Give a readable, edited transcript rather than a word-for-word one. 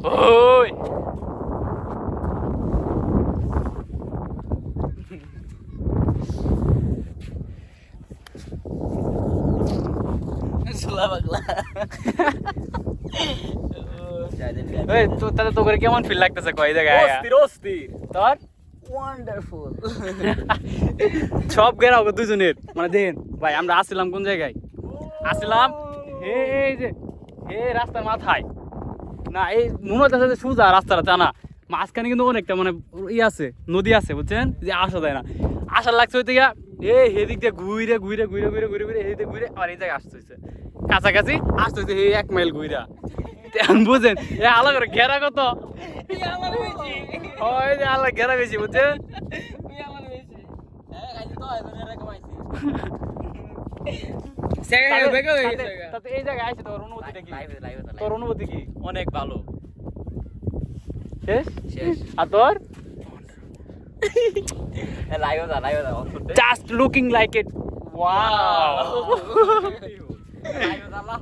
ওই তাহলে তো করে কেমন ফিল লাগতেছে কয় জায়গায় তোর ওয়ান্ডারফুল। সব গেরাও দুজনের মানে দেন ভাই আমরা আসছিলাম কোন জায়গায় আসছিলাম এই যে রাস্তার মাথায় না এই মনে হচ্ছে সোজা রাস্তাটা জানা মাঝখানে কিন্তু অনেকটা মানে আছে নদী আছে বুঝছেন যে আসা যায় না আসার লাগছে হইতে গিয়া এদিক দিয়ে ঘুরে ঘুরে ঘুরে ঘুরে ঘুরে ঘুরে এদিকে ঘুরে আর এই জায়গায় আসতে হয়েছে কাছাকাছি আসতে হয়েছে 1 মাইল ঘুরা বুঝছেন এ আলাদা করে ঘেরা কত ওই যে আলাদা ঘেরা বেশি বুঝছেন এই জায়গায় আসছে তোর অনুভূতিটা কি তোর অনুভূতি কি অনেক ভালো। শেষ আর তোর লাইভ দা just looking like it wow live the